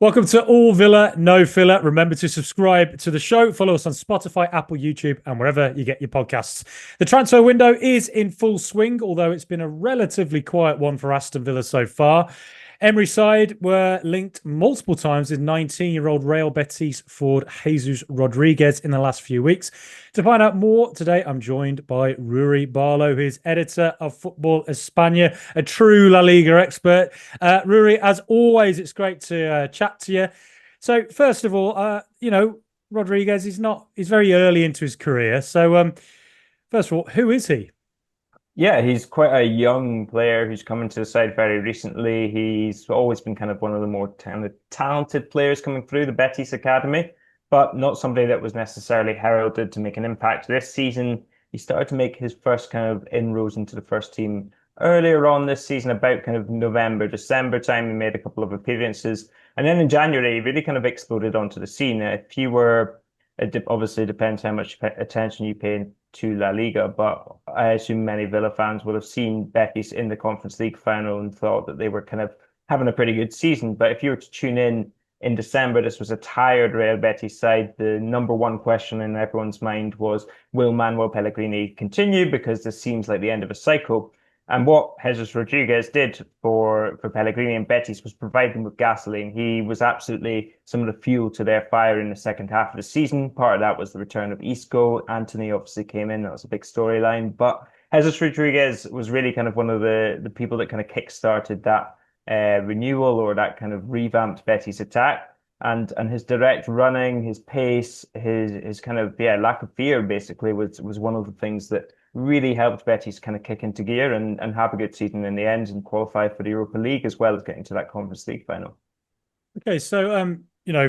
Welcome to All Villa, No Filler. Remember to subscribe to the show. Follow us on Spotify, Apple, YouTube, and wherever you get your podcasts. The transfer window is in full swing, although it's been a relatively quiet one for Aston Villa so far. Emery's side were linked multiple times with 19-year-old Real Betis forward Jesus Rodriguez in the last few weeks. To find out more, today I'm joined by Ruairidh Barlow, who's editor of Football España, a true La Liga expert. Ruairidh, as always, it's great to chat to you. So, first of all, Rodriguez he's very early into his career. So, first of all, who is he? Yeah, he's quite a young player who's come into the side very recently. He's always been kind of one of the more talented players coming through the Betis Academy, but not somebody that was necessarily heralded to make an impact this season. He started to make his first kind of inroads into the first team earlier on this season, about kind of November, December time. He made a couple of appearances. And then in January, he really kind of exploded onto the scene. If you were, obviously depends how much attention you pay to La Liga, but I assume many Villa fans will have seen Betis in the Conference League final and thought that they were kind of having a pretty good season. But if you were to tune in December, this was a tired Real Betis side. The number one question in everyone's mind was, will Manuel Pellegrini continue? Because this seems like the end of a cycle. And what Jesus Rodriguez did for Pellegrini and Betis was provide them with gasoline. He was absolutely some of the fuel to their fire in the second half of the season. Part of that was the return of Isco. Anthony obviously came in. That was a big storyline. But Jesus Rodriguez was really kind of one of the people that kind of kick-started that renewal or that kind of revamped Betis attack. And his direct running, his pace, his kind of lack of fear basically was one of the things that really helped Betis kind of kick into gear and have a good season in the end and qualify for the Europa League as well as getting to that Conference League final. Okay, so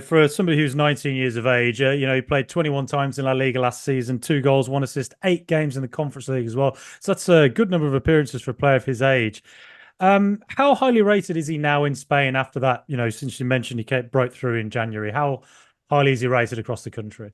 for somebody who's 19 years of age, he played 21 times in La Liga last season, 2 goals, 1 assist, 8 games in the Conference League as well. So that's a good number of appearances for a player of his age. How highly rated is he now in Spain after that? Since you mentioned he broke through in January, how highly is he rated across the country?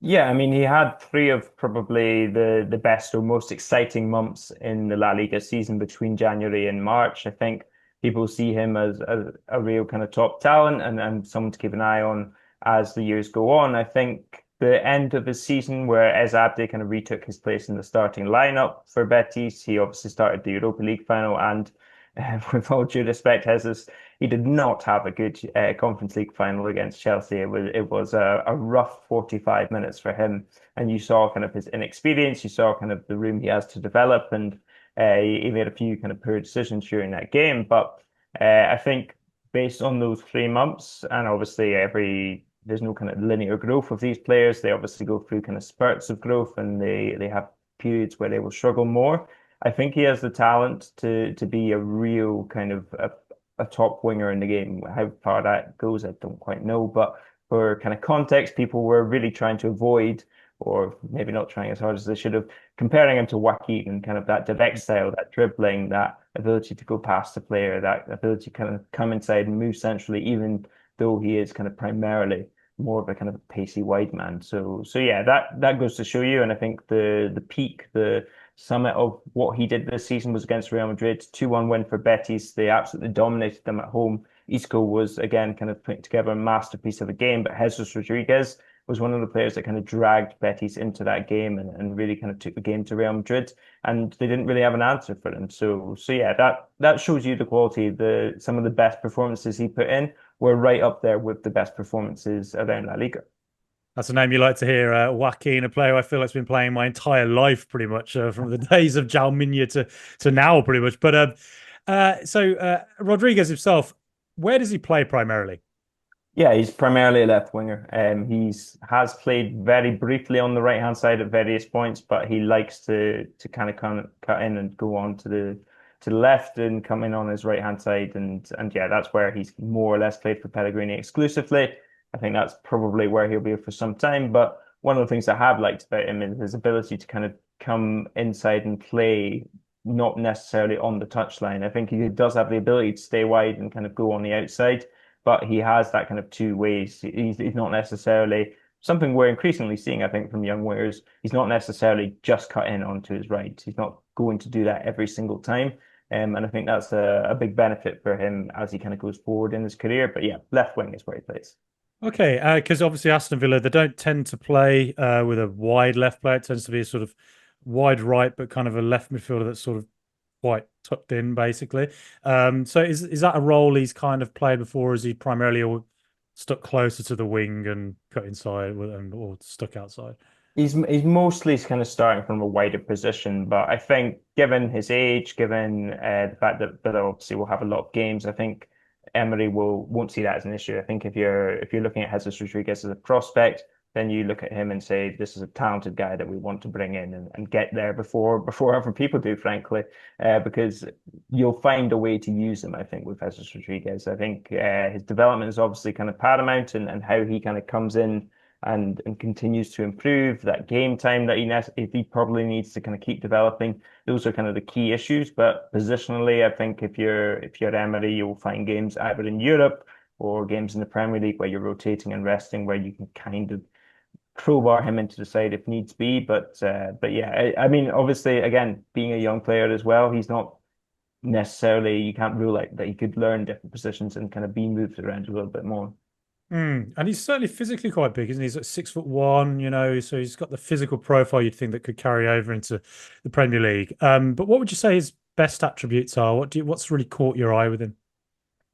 Yeah, I mean, he had three of probably the best or most exciting months in the La Liga season between January and March. I think people see him as a real kind of top talent and someone to keep an eye on as the years go on. I think the end of his season where Ez Abdi kind of retook his place in the starting lineup for Betis, he obviously started the Europa League final and with all due respect, Jesus, he did not have a good Conference League final against Chelsea. It was a rough 45 minutes for him, and you saw kind of his inexperience. You saw kind of the room he has to develop, and he made a few kind of poor decisions during that game. But I think based on those 3 months, and obviously there's no kind of linear growth of these players. They obviously go through kind of spurts of growth, and they have periods where they will struggle more. I think he has the talent to be a real kind of a top winger in the game. How far that goes, I don't quite know. But for kind of context, people were really trying to avoid, or maybe not trying as hard as they should have, comparing him to Joaquin and kind of that direct style, that dribbling, that ability to go past the player, that ability to kind of come inside and move centrally, even though he is kind of primarily more of a kind of pacey wide man. So yeah, that goes to show you. And I think the peak, the summit of what he did this season was against Real Madrid, 2-1 win for Betis. They absolutely dominated them at home. Isco was again kind of putting together a masterpiece of a game, but Jesus Rodriguez was one of the players that kind of dragged Betis into that game and really kind of took the game to Real Madrid, and they didn't really have an answer for him. So yeah, that shows you the quality. Some of the best performances he put in were right up there with the best performances around La Liga. That's a name you like to hear, Joaquin, a player I feel like has been playing my entire life, pretty much, from the days of Jalminha to now, pretty much. But Rodriguez himself, where does he play primarily? Yeah, he's primarily a left winger. He's has played very briefly on the right hand side at various points, but he likes to kind of cut in and go on to the left and come in on his right hand side, and yeah, that's where he's more or less played for Pellegrini exclusively. I think that's probably where he'll be for some time. But one of the things I have liked about him is his ability to kind of come inside and play, not necessarily on the touchline. I think he does have the ability to stay wide and kind of go on the outside, but he has that kind of two ways. He's not necessarily something we're increasingly seeing, I think, from young wingers. He's not necessarily just cut in onto his right. He's not going to do that every single time. And I think that's a big benefit for him as he kind of goes forward in his career. But yeah, left wing is where he plays. Okay, because obviously Aston Villa, they don't tend to play with a wide left player. It tends to be a sort of wide right, but kind of a left midfielder that's sort of quite tucked in, basically. So is that a role he's kind of played before? Or is he primarily all stuck closer to the wing and cut inside or stuck outside? He's mostly kind of starting from a wider position, but I think given his age, given the fact that Villa obviously will have a lot of games, I think Emery won't see that as an issue. I think if you're looking at Jesus Rodriguez as a prospect, then you look at him and say this is a talented guy that we want to bring in and get there before other people do, frankly, because you'll find a way to use him. I think with Jesus Rodriguez, I think his development is obviously kind of paramount, and how he kind of comes in and continues to improve that game time that he probably needs to kind of keep developing. Those are kind of the key issues. But positionally, I think if you're Emery, you'll find games either in Europe or games in the Premier League where you're rotating and resting, where you can kind of crowbar him into the side if needs be. But yeah, I mean, obviously, again, being a young player as well, he's not necessarily, you can't rule out that he could learn different positions and kind of be moved around a little bit more. And he's certainly physically quite big, isn't he? He's like 6'1", so he's got the physical profile you'd think that could carry over into the Premier League. But what would you say his best attributes are? What's really caught your eye with him?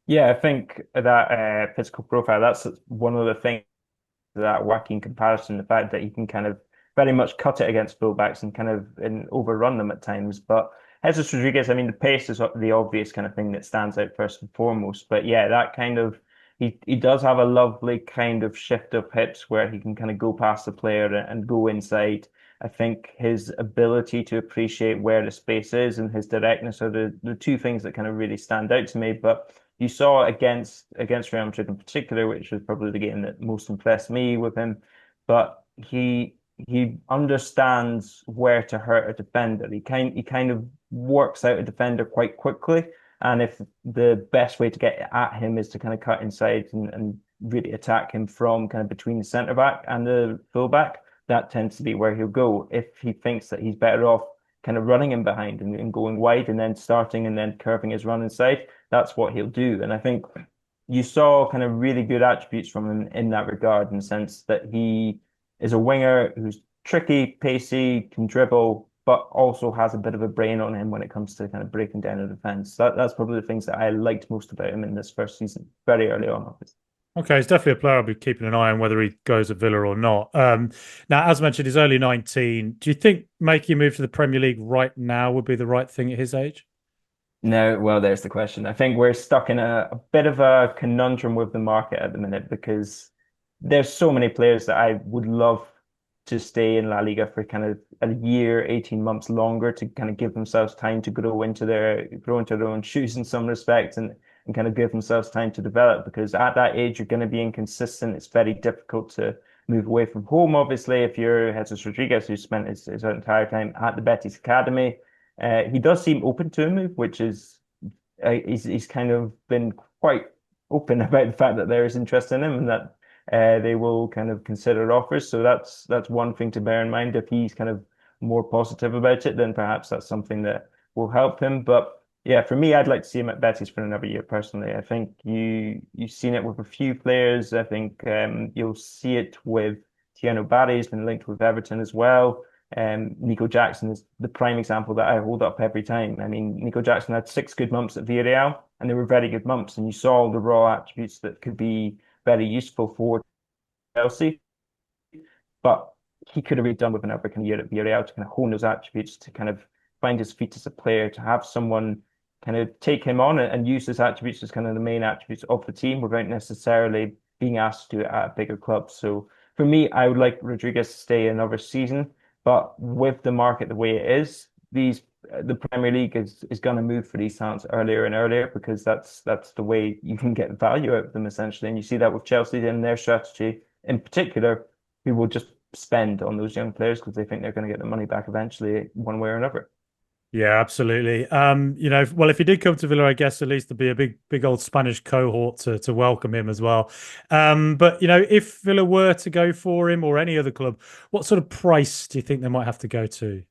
Yeah, I think that physical profile, that's one of the things that wacky comparison, the fact that he can kind of very much cut it against fullbacks and kind of overrun them at times. But Jesus Rodriguez, I mean, the pace is the obvious kind of thing that stands out first and foremost. But yeah, that kind of he does have a lovely kind of shift of hips where he can kind of go past the player and go inside. I think his ability to appreciate where the space is and his directness are the two things that kind of really stand out to me. But you saw against Real Madrid in particular, which was probably the game that most impressed me with him. But he understands where to hurt a defender. He kind of works out a defender quite quickly. And if the best way to get at him is to kind of cut inside and really attack him from kind of between the centre back and the full back, that tends to be where he'll go. If he thinks that he's better off kind of running him behind and going wide and then starting and then curving his run inside, that's what he'll do. And I think you saw kind of really good attributes from him in that regard, in the sense that he is a winger who's tricky, pacey, can dribble, but also has a bit of a brain on him when it comes to kind of breaking down a defense. That's probably the things that I liked most about him in this first season, very early on, obviously. Okay, he's definitely a player I'll be keeping an eye on whether he goes at Villa or not. Now, as mentioned, he's only 19. Do you think making a move to the Premier League right now would be the right thing at his age? No, well, there's the question. I think we're stuck in a bit of a conundrum with the market at the minute, because there's so many players that I would love to stay in La Liga for kind of a year, 18 months longer, to kind of give themselves time to grow into their own shoes in some respects, and kind of give themselves time to develop, because at that age you're going to be inconsistent. It's very difficult to move away from home. Obviously, if you're Jesus Rodriguez, who spent his entire time at the Betis Academy, he does seem open to a move, which is he's kind of been quite open about the fact that there is interest in him, and that they will kind of consider offers. So that's one thing to bear in mind. If he's kind of more positive about it, then perhaps that's something that will help him. But yeah, for me, I'd like to see him at Betis for another year personally. I think you've seen it with a few players. I think you'll see it with Tieno Barry, has been linked with Everton as well. Nico Jackson is the prime example that I hold up every time. I mean, Nico Jackson had 6 good months at Villarreal, and they were very good months, and you saw the raw attributes that could be very useful for Chelsea. But he could have really done with another kind of year at Villarreal to kind of hone those attributes, to kind of find his feet as a player, to have someone kind of take him on and use his attributes as kind of the main attributes of the team without necessarily being asked to do it at a bigger club. So for me, I would like Rodriguez to stay another season, but with the market the way it is, the Premier League is going to move for these talents earlier and earlier, because that's the way you can get value out of them, essentially. And you see that with Chelsea and their strategy in particular, who will just spend on those young players because they think they're going to get the money back eventually, one way or another. Yeah, absolutely. Well, if he did come to Villa, I guess at least there'd be a big old Spanish cohort to welcome him as well. But if Villa were to go for him, or any other club, what sort of price do you think they might have to go to?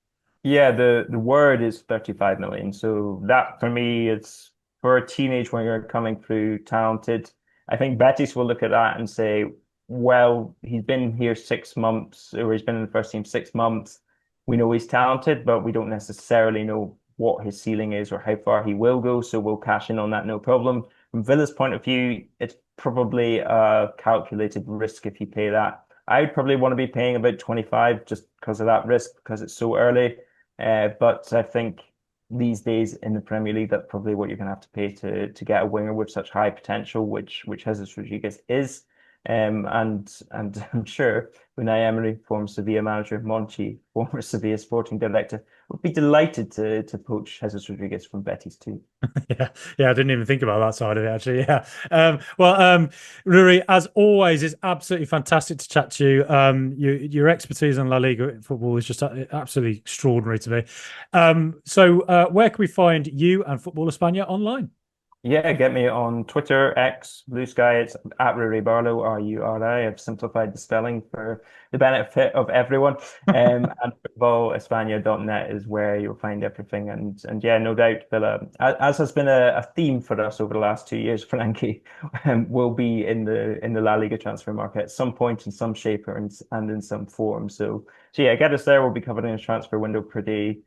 Yeah, the word is 35 million. So that for me, it's for a teenage winger coming through, talented. I think Betis will look at that and say, well, he's been here 6 months, or he's been in the first team 6 months. We know he's talented, but we don't necessarily know what his ceiling is or how far he will go. So we'll cash in on that, no problem. From Villa's point of view, it's probably a calculated risk if you pay that. I would probably want to be paying about 25 just because of that risk, because it's so early. But I think these days in the Premier League, that's probably what you're going to have to pay to get a winger with such high potential, which Jesus Rodriguez is. And I'm sure Unai Emery, former Sevilla manager, Monchi, former Sevilla sporting director, would be delighted to poach Jesus Rodriguez from Betis too. Yeah, yeah, I didn't even think about that side of it actually. Yeah. Ruri, as always, it's absolutely fantastic to chat to you. Your expertise on La Liga football is just absolutely extraordinary to me. Where can we find you and Football España online? Yeah, get me on Twitter, X, Blue Sky. It's at Ruairidh Barlow, Ruri. I've simplified the spelling for the benefit of everyone. And footballespaña.net is where you'll find everything. And yeah, no doubt, Villa, as has been a theme for us over the last 2 years, Frankie, will be in the La Liga transfer market at some point in some shape and in some form. So yeah, get us there. We'll be covering a transfer window pretty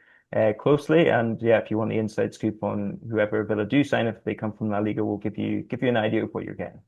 closely. And yeah, if you want the inside scoop on whoever Villa do sign, if they come from La Liga, we'll give you an idea of what you're getting.